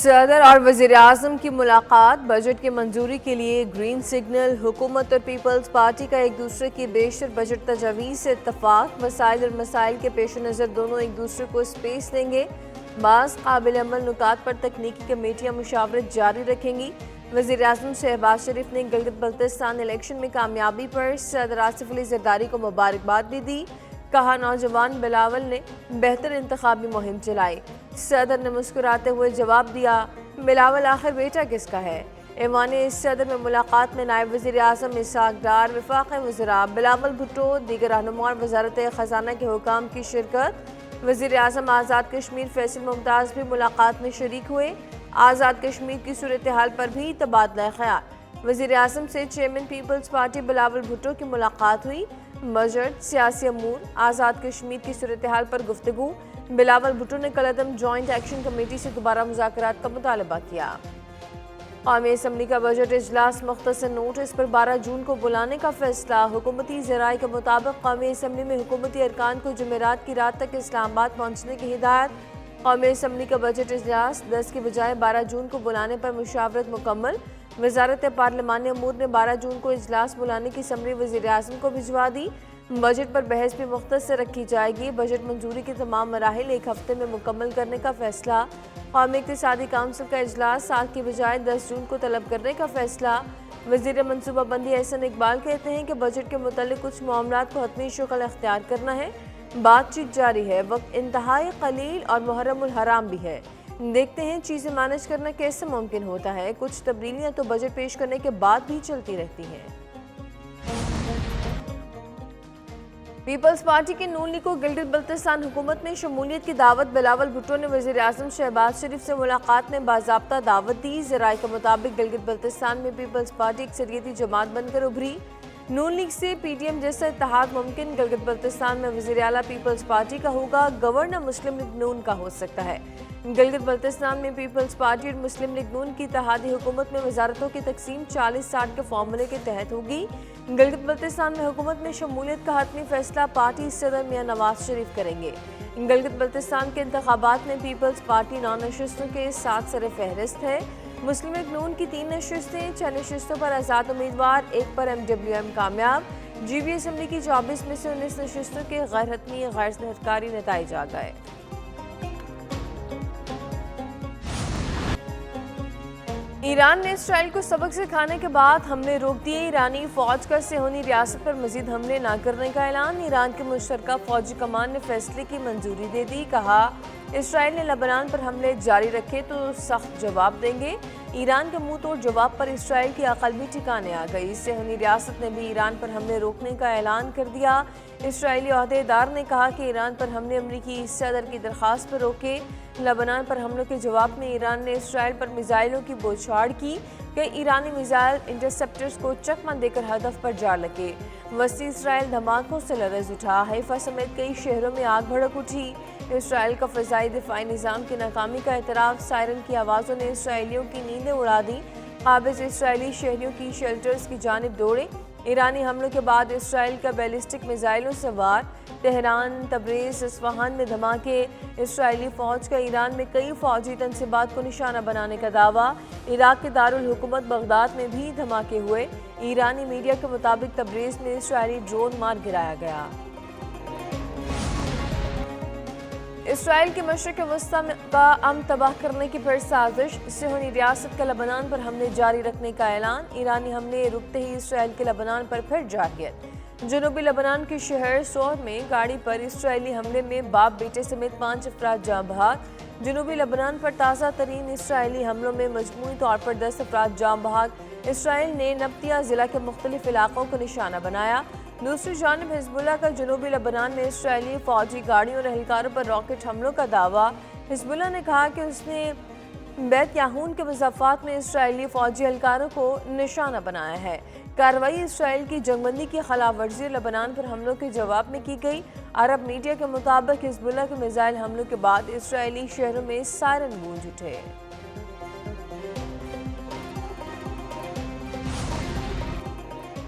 صدر اور وزیر اعظم کی ملاقات، بجٹ کی منظوری کے لیے گرین سگنل۔ حکومت اور پیپلز پارٹی کا ایک دوسرے کی بیشتر بجٹ تجاویز سے اتفاق۔ وسائل اور مسائل کے پیش نظر دونوں ایک دوسرے کو سپیس دیں گے۔ بعض قابل عمل نکات پر تکنیکی کمیٹیاں مشاورت جاری رکھیں گی۔ وزیر اعظم شہباز شریف نے گلگت بلتستان الیکشن میں کامیابی پر صدر آصف علی زرداری کو مبارکباد بھی دی۔ کہا نوجوان بلاول نے بہتر انتخابی مہم چلائی۔ صدر نے مسکراتے ہوئے جواب دیا، بلاول آخر بیٹا کس کا ہے؟ ایوان صدر میں ملاقات میں نائب وزیر اعظم اسحاق ڈار، وفاقی وزراء بلاول بھٹو، دیگر رہنما اور وزارت خزانہ کے حکام کی شرکت۔ وزیر اعظم آزاد کشمیر فیصل ممتاز بھی ملاقات میں شریک ہوئے۔ آزاد کشمیر کی صورتحال پر بھی تبادلہ خیال۔ وزیر اعظم سے chairman peoples party Bilawal Bhutto کی ملاقات ہوئی۔ بجٹ، سیاسی امور، آزاد کشمیر کی صورتحال پر گفتگو۔ بلاول بھٹو نے کالعدم جوائنٹ ایکشن کمیٹی سے دوبارہ مذاکرات کا مطالبہ کیا۔ قومی اسمبلی کا بجٹ اجلاس مختصر نوٹس پر 12 جون کو بلانے کا فیصلہ۔ حکومتی ذرائع کے مطابق قومی اسمبلی میں حکومتی ارکان کو جمعرات کی رات تک اسلام آباد پہنچنے کی ہدایت۔ قومی اسمبلی کا بجٹ اجلاس 10 کی بجائے 12 جون کو بلانے پر مشاورت مکمل۔ وزارت پارلیمانی امور نے 12 جون کو اجلاس بلانے کی سمری وزیر اعظم کو بھجوا دی۔ بجٹ پر بحث بھی مختصر رکھی جائے گی۔ بجٹ منظوری کے تمام مراحل ایک ہفتے میں مکمل کرنے کا فیصلہ۔ قومی اقتصادی کونسل کا اجلاس 7 کی بجائے 10 جون کو طلب کرنے کا فیصلہ۔ وزیر منصوبہ بندی احسن اقبال کہتے ہیں کہ بجٹ کے متعلق کچھ معاملات کو حتمی شکل اختیار کرنا ہے۔ بات چیت جاری ہے، وقت انتہائی قلیل اور محرم الحرام بھی ہے۔ دیکھتے ہیں چیزیں مینج کرنا کیسے ممکن ہوتا ہے۔ کچھ تبدیلیاں تو بجٹ پیش کرنے کے بعد بھی چلتی رہتی ہیں۔ پیپلز پارٹی کے نون لیگ کو گلگت بلتستان حکومت میں شمولیت کی دعوت۔ بلاول بھٹو نے وزیر اعظم شہباز شریف سے ملاقات میں باضابطہ دعوت دی۔ ذرائع کے مطابق گلگت بلتستان میں پیپلز پارٹی اکثریتی جماعت بن کر ابھری۔ نون لیگ سے پی ٹی ایم جیسا اتحاد ممکن۔ گلگت بلتستان میں وزیر اعلیٰ پیپلز پارٹی کا ہوگا، گورنر مسلم لیگ نون کا ہو سکتا ہے۔ گلگت بلتستان میں پیپلز پارٹی اور مسلم لیگ نون کی اتحادی حکومت میں وزارتوں کی تقسیم 40-60 کے فارمولے کے تحت ہوگی۔ گلگت بلتستان میں حکومت میں شمولیت کا حتمی فیصلہ پارٹی صدر میاں نواز شریف کریں گے۔ گلگت بلتستان کے انتخابات میں پیپلز پارٹی 9 نشستوں کے ساتھ سر فہرست ہے۔ مسلم لیگ نون کی 3 نشستیں، 6 نشستوں پر آزاد امیدوار، 1 پر ایم ڈبلیو ایم کامیاب۔ جی بی اسمبلی کی 24 میں سے 19 نشستوں کے غیر حتمی غیر سرکاری نتائج آ گئے۔ ایران نے اسرائیل کو سبق سکھانے کے بعد حملے روک دیے۔ ایرانی فوج کا صہیونی ریاست پر مزید حملے نہ کرنے کا اعلان۔ ایران کے مشترکہ فوجی کمان نے فیصلے کی منظوری دے دی۔ کہا، اسرائیل نے لبنان پر حملے جاری رکھے تو سخت جواب دیں گے۔ ایران کے منہ توڑ جواب پر اسرائیل کی عقل بھی ٹھکانے آ گئی۔ صہیونی ریاست نے بھی ایران پر حملے روکنے کا اعلان کر دیا۔ اسرائیلی عہدیدار نے کہا کہ ایران پر حملے امریکی صدر کی درخواست پر روکے۔ لبنان پر حملوں کے جواب میں ایران نے اسرائیل پر میزائلوں کی بوچھاڑ کی۔ کئی ایرانی میزائل انٹرسپٹرز کو چکمہ دے کر ہدف پر جا لگے۔ وسطی اسرائیل دھماکوں سے لرز اٹھا۔ حیفا سمیت کئی شہروں میں آگ بھڑک اٹھی۔ اسرائیل کا فضائی دفاعی نظام کی ناکامی کا اعتراف۔ سائرن کی آوازوں نے اسرائیلیوں کی نیندیں اڑا دیں۔ قابض اسرائیلی شہریوں کی شیلٹرز کی جانب دوڑے۔ ایرانی حملوں کے بعد اسرائیل کا بیلسٹک میزائلوں سے وار۔ تہران، تبریز، اصفہان میں دھماکے۔ اسرائیلی فوج کا ایران میں کئی فوجی تنصیبات کو نشانہ بنانے کا دعویٰ۔ عراق کے دارالحکومت بغداد میں بھی دھماکے ہوئے۔ ایرانی میڈیا کے مطابق تبریز میں اسرائیلی ڈرون مار گرایا گیا۔ اسرائیل کے مشرق وسطی کا امن تباہ کرنے کی پھر سازش۔ صہیونی ریاست کا لبنان پر حملے جاری رکھنے کا اعلان۔ ایرانی حملے رکتے ہی اسرائیل کے لبنان پر پھر جارحیت۔ جنوبی لبنان کے شہر سور میں گاڑی پر اسرائیلی حملے میں باپ بیٹے سمیت 5 افراد جاں بحق۔ جنوبی لبنان پر تازہ ترین اسرائیلی حملوں میں مجموعی طور پر 10 افراد جاں بحق۔ اسرائیل نے نبطیہ ضلع کے مختلف علاقوں کو نشانہ بنایا۔ دوسری جانب حزب اللہ کا جنوبی لبنان میں اسرائیلی فوجی گاڑیوں اور اہلکاروں پر راکٹ حملوں کا دعویٰ۔ حزب اللہ نے کہا کہ اس نے بیت یاہون کے مضافات میں اسرائیلی فوجی اہلکاروں کو نشانہ بنایا ہے۔ کارروائی اسرائیل کی جنگ بندی کی خلاف ورزی لبنان پر حملوں کے جواب میں کی گئی۔ عرب میڈیا کے مطابق حزب اللہ کے میزائل حملوں کے بعد اسرائیلی شہروں میں سائرن گونج اٹھے۔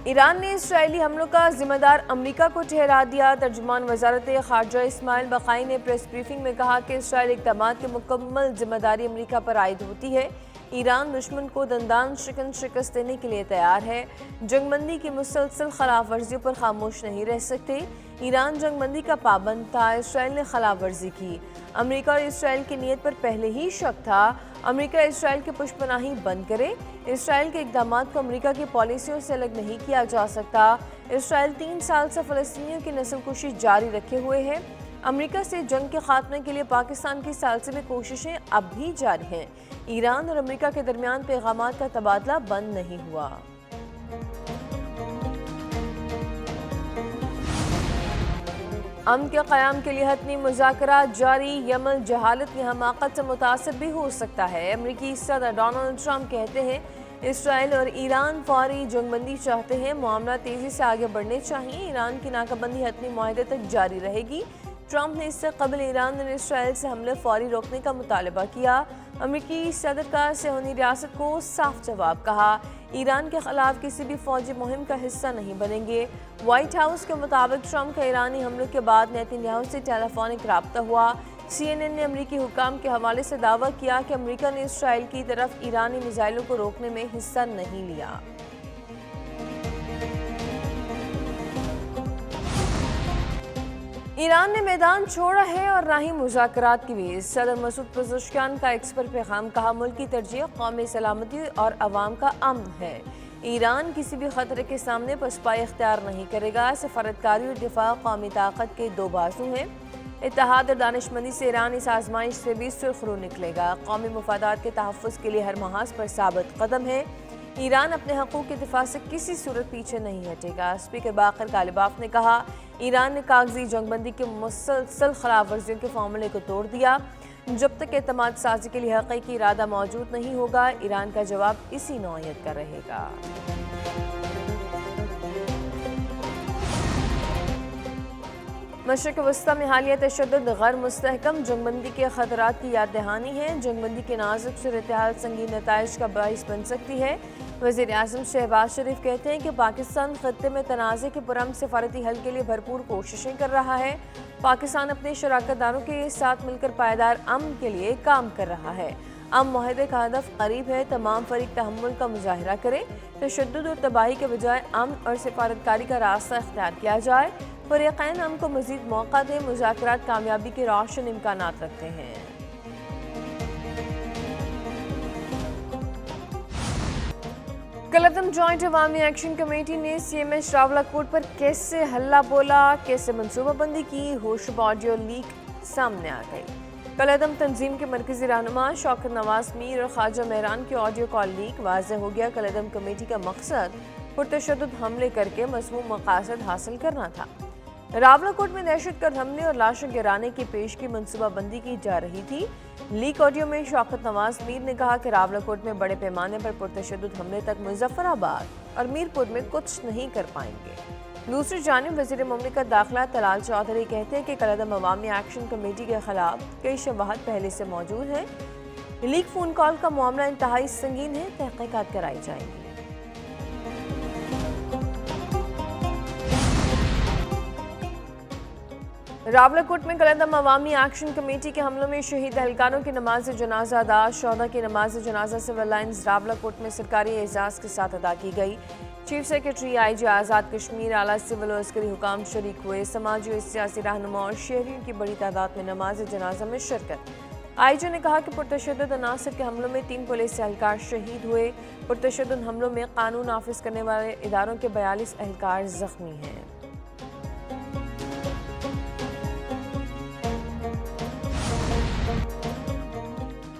ایران نے اسرائیلی حملوں کا ذمہ دار امریکہ کو ٹھہرا دیا۔ ترجمان وزارت خارجہ اسماعیل بقائی نے پریس بریفنگ میں کہا کہ اسرائیلی اقدامات کی مکمل ذمہ داری امریکہ پر عائد ہوتی ہے۔ ایران دشمن کو دندان شکن شکست دینے کے لیے تیار ہے۔ جنگ بندی کی مسلسل خلاف ورزیوں پر خاموش نہیں رہ سکتے۔ ایران جنگ بندی کا پابند تھا، اسرائیل نے خلاف ورزی کی۔ امریکہ اور اسرائیل کی نیت پر پہلے ہی شک تھا۔ امریکہ اسرائیل کی پشت پناہی بند کرے۔ اسرائیل کے اقدامات کو امریکہ کی پالیسیوں سے الگ نہیں کیا جا سکتا۔ اسرائیل 3 سال سے فلسطینیوں کی نسل کشی جاری رکھے ہوئے ہے۔ امریکہ سے جنگ کے خاتمے کے لیے پاکستان کی ثالثی کوششیں اب بھی جاری ہیں۔ ایران اور امریکہ کے درمیان پیغامات کا تبادلہ بند نہیں ہوا۔ امن کے قیام کے لیے حتمی مذاکرات جاری۔ یمن جہالت کی حماقت سے متاثر بھی ہو سکتا ہے۔ امریکی صدر ڈونلڈ ٹرمپ کہتے ہیں اسرائیل اور ایران فوری جنگ بندی چاہتے ہیں، معاملہ تیزی سے آگے بڑھنے چاہیے۔ ایران کی ناکہ بندی حتمی معاہدے تک جاری رہے گی۔ ٹرمپ نے اس سے قبل ایران اور اسرائیل سے حملے فوری روکنے کا مطالبہ کیا۔ امریکی صدر کا صہیونی ریاست کو صاف جواب، کہا ایران کے خلاف کسی بھی فوجی مہم کا حصہ نہیں بنیں گے۔ وائٹ ہاؤس کے مطابق ٹرمپ کا ایرانی حملوں کے بعد نیتن یاہو سے ٹیلی فونک رابطہ ہوا۔ CNN نے امریکی حکام کے حوالے سے دعویٰ کیا کہ امریکہ نے اسرائیل کی طرف ایرانی میزائلوں کو روکنے میں حصہ نہیں لیا۔ ایران نے میدان چھوڑا ہے اور نہ ہی مذاکرات کی ویز۔ صدر مسعود پزشکیان کا ایکس پر پیغام، کہا ملک کی ترجیح قومی سلامتی اور عوام کا امن ہے۔ ایران کسی بھی خطرے کے سامنے پسپائی اختیار نہیں کرے گا۔ سفارتکاری اور دفاع قومی طاقت کے 2 بازو ہیں۔ اتحاد اور دانش مندی سے ایران اس آزمائش سے بھی سرخرو نکلے گا۔ قومی مفادات کے تحفظ کے لیے ہر محاذ پر ثابت قدم ہے۔ ایران اپنے حقوق کے دفاع سے کسی صورت پیچھے نہیں ہٹے گا۔ اسپیکر باقر کالباف نے کہا ایران نے کاغذی جنگ بندی کے مسلسل خلاف ورزیوں کے فارمولے کو توڑ دیا۔ جب تک اعتماد سازی کے لیے حقیقی ارادہ موجود نہیں ہوگا، ایران کا جواب اسی نوعیت کا رہے گا۔ مشرق وسطی میں حالیہ تشدد غیر مستحکم جنگ بندی کے خطرات کی یاد دہانی ہے۔ جنگ بندی کے نازک صورتحال سنگین نتائج کا باعث بن سکتی ہے۔ وزیر اعظم شہباز شریف کہتے ہیں کہ پاکستان خطے میں تنازع کے پرامن سفارتی حل کے لیے بھرپور کوششیں کر رہا ہے۔ پاکستان اپنے شراکت داروں کے ساتھ مل کر پائیدار امن کے لیے کام کر رہا ہے۔ امن معاہدے کا ہدف قریب ہے، تمام فریق تحمل کا مظاہرہ کریں، تشدد اور تباہی کے بجائے امن اور سفارتکاری کا راستہ اختیار کیا جائے۔ فریقین امن کو مزید موقع دیں، مذاکرات کامیابی کے روشن امکانات رکھتے ہیں۔ کالعدم جوائنٹ عوامی ایکشن کمیٹی نے CMH راولاکوٹ پر کیسے ہلہ بولا، کیسے منصوبہ بندی کی، ہوشرب آڈیو لیک سامنے آ گئی۔ کالعدم تنظیم کے مرکزی رہنما شوکت نواز میر اور خواجہ مہران کی آڈیو کال لیک، واضح ہو گیا کالعدم کمیٹی کا مقصد پرتشدد حملے کر کے مذموم مقاصد حاصل کرنا تھا۔ راولاکوٹ میں دہشت گرد حملے اور لاشیں گرانے کی پیشگی منصوبہ بندی کی جا رہی تھی۔ لیک آڈیو میں شوکت نواز میر نے کہا کہ راولاکوٹ میں بڑے پیمانے پر پرتشدد حملے تک مظفر آباد اور میرپور میں کچھ نہیں کر پائیں گے۔ دوسری جانب وزیر مملکت داخلہ طلال چودھری کہتے ہیں کہ کالعدم عوامی ایکشن کمیٹی کے خلاف کئی شواہد پہلے سے موجود ہیں۔ لیک فون کال کا معاملہ انتہائی سنگین ہے، تحقیقات کرائی جائیں گی۔ راولاکوٹ میں کالعدم عوامی ایکشن کمیٹی کے حملوں میں شہید اہلکاروں کی نماز جنازہ ادا۔ شہداء کی نماز جنازہ سول لائنز راولاکوٹ میں سرکاری اعزاز کے ساتھ ادا کی گئی۔ Chief secretary IG Azad Kashmir, اعلیٰ سول و عسکری حکام شریک ہوئے۔ سماجی و سیاسی رہنما اور شہریوں کی بڑی تعداد میں نماز جنازہ میں شرکت۔ IG نے کہا کہ پرتشدد عناصر کے حملوں میں 3 پولیس اہلکار شہید ہوئے۔ پرتشدد حملوں میں قانون نافذ کرنے والے اداروں کے 42 اہلکار زخمی ہیں۔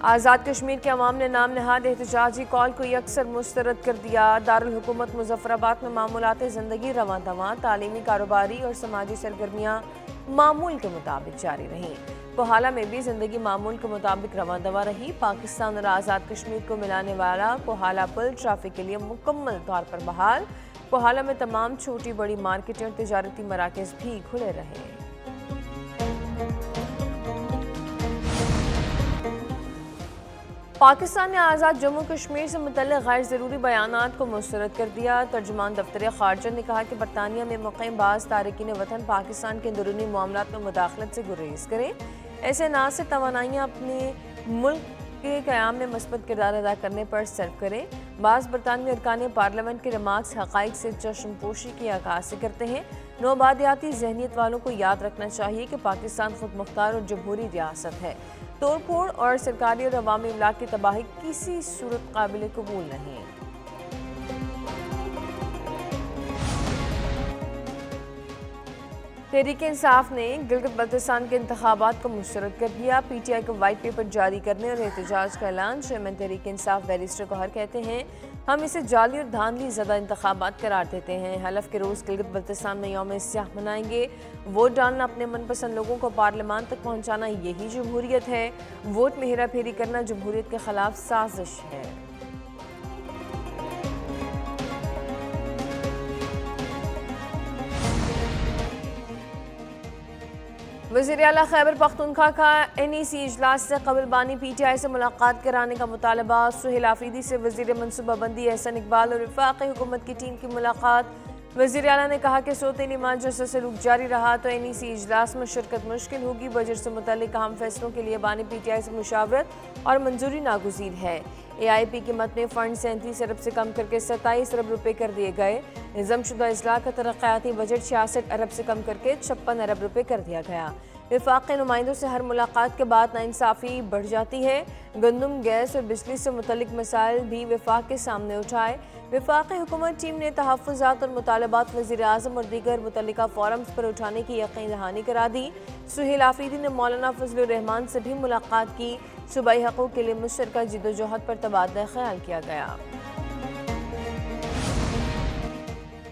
آزاد کشمیر کے عوام نے نام نہاد احتجاجی کال کو یکسر مسترد کر دیا۔ دارالحکومت مظفر آباد میں معمولات زندگی رواں دواں، تعلیمی، کاروباری اور سماجی سرگرمیاں معمول کے مطابق جاری رہیں۔ کوہالہ میں بھی زندگی معمول کے مطابق رواں دواں رہی۔ پاکستان اور آزاد کشمیر کو ملانے والا کوہالہ پل ٹریفک کے لیے مکمل طور پر بحال۔ کوہالہ میں تمام چھوٹی بڑی مارکیٹیں اور تجارتی مراکز بھی کھلے رہے۔ پاکستان نے آزاد جموں کشمیر سے متعلق غیر ضروری بیانات کو مسترد کر دیا۔ ترجمان دفتر خارجہ نے کہا کہ برطانیہ میں مقیم بعض تارکین وطن پاکستان کے اندرونی معاملات میں مداخلت سے گریز کریں۔ ایسے نہ سے توانائیاں اپنے ملک کے قیام میں مثبت کردار ادا کرنے پر صرف کریں۔ بعض برطانوی ارکان پارلیمنٹ کے ریمارکس حقائق سے چشم پوشی کی عکاسی کرتے ہیں۔ نوآبادیاتی ذہنیت والوں کو یاد رکھنا چاہیے کہ پاکستان خود مختار اور جمہوری ریاست ہے۔ توڑ پھوڑ اور سرکاری اور عوامی املاک کی تباہی کسی صورت قابل قبول نہیں۔ تحریک انصاف نے گلگت بلتستان کے انتخابات کو مسترد کر دیا۔ پی ٹی آئی کو وائٹ پیپر جاری کرنے اور احتجاج کا اعلان۔ چیئرمین تحریک انصاف بیرسٹر گوہر کہتے ہیں ہم اسے جعلی اور دھاندلی زدہ انتخابات قرار دیتے ہیں۔ حلف کے روز گلگت بلتستان میں یوم سیاہ منائیں گے۔ ووٹ ڈالنا، اپنے من پسند لوگوں کو پارلیمان تک پہنچانا، یہی جمہوریت ہے۔ ووٹ میں ہیرا پھیری کرنا جمہوریت کے خلاف سازش ہے۔ وزیر اعلیٰ خیبر پختونخوا کا این ای سی اجلاس سے قبل بانی پی ٹی آئی سے ملاقات کرانے کا مطالبہ۔ سہیل آفریدی سے وزیر منصوبہ بندی احسن اقبال اور وفاقی حکومت کی ٹیم کی ملاقات۔ وزیر اعلیٰ نے کہا کہ صوتی نماز جیسا سلوک جاری رہا تو این ای سی اجلاس میں شرکت مشکل ہوگی۔ بجٹ سے متعلق اہم فیصلوں کے لیے بانی پی ٹی آئی سے مشاورت اور منظوری ناگزیر ہے۔ اے آئی پی کی مد میں فنڈ 37 ارب سے کم کر کے 27 ارب روپے کر دیے گئے۔ نظم شدہ اضلاع کا ترقیاتی بجٹ 66 ارب سے کم کر کے 56 ارب روپے کر دیا گیا۔ وفاقی نمائندوں سے ہر ملاقات کے بعد ناانصافی بڑھ جاتی ہے۔ گندم، گیس اور بجلی سے متعلق مسائل بھی وفاق کے سامنے اٹھائے۔ وفاقی حکومت ٹیم نے تحفظات اور مطالبات وزیر اعظم اور دیگر متعلقہ فورمز پر اٹھانے کی یقین دہانی کرا دی۔ سہیل آفریدی نے مولانا فضل الرحمان سے بھی ملاقات کی۔ صوبائی حقوق کے لیے مشترکہ جدوجہد پر تبادلہ خیال کیا گیا۔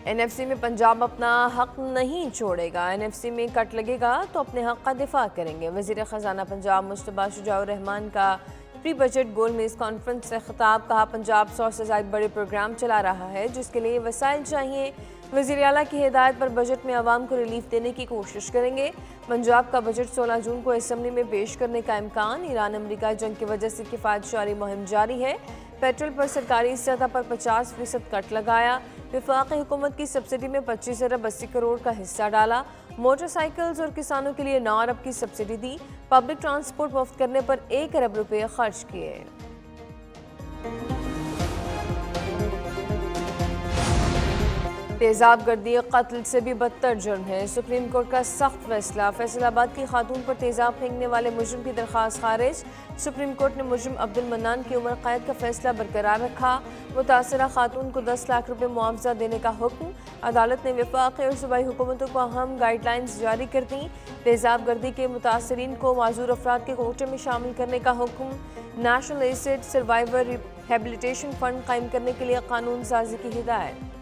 این ایف سی میں پنجاب اپنا حق نہیں چھوڑے گا۔ این ایف سی میں کٹ لگے گا تو اپنے حق کا دفاع کریں گے۔ وزیر خزانہ پنجاب مصطفیٰ شجاع الرحمان کا پری بجٹ گول میز کانفرنس سے خطاب۔ کہا پنجاب 100 سے زائد بڑے پروگرام چلا رہا ہے جس کے لیے وسائل چاہیے۔ وزیر اعلیٰ کی ہدایت پر بجٹ میں عوام کو ریلیف دینے کی کوشش کریں گے۔ پنجاب کا بجٹ 16 جون کو اسمبلی میں پیش کرنے کا امکان۔ ایران امریکہ جنگ کی وجہ سے کفایت شعاری مہم جاری ہے۔ پیٹرول پر سرکاری سطح پر 50% کٹ لگایا۔ وفاقی حکومت کی سبسڈی میں 25 ارب 80 کروڑ کا حصہ ڈالا۔ موٹر سائیکلز اور کسانوں کے لیے 9 ارب کی سبسڈی دی۔ پبلک ٹرانسپورٹ مفت کرنے پر 1 ارب روپے خرچ کیے۔ تیزاب گردی قتل سے بھی بدتر جرم ہے۔ سپریم کورٹ کا سخت فیصلہ۔ فیصل آباد کی خاتون پر تیزاب پھینکنے والے مجرم کی درخواست خارج۔ سپریم کورٹ نے مجرم عبد المنان کی عمر قید کا فیصلہ برقرار رکھا۔ متاثرہ خاتون کو 10 لاکھ روپے معاوضہ دینے کا حکم۔ عدالت نے وفاقی اور صوبائی حکومتوں کو اہم گائیڈ لائنز جاری کر دیں۔ تیزاب گردی کے متاثرین کو معذور افراد کے کوٹے میں شامل کرنے کا حکم۔ National acid survivor rehabilitation fund قائم کرنے کے لیے قانون سازی کی ہدایت۔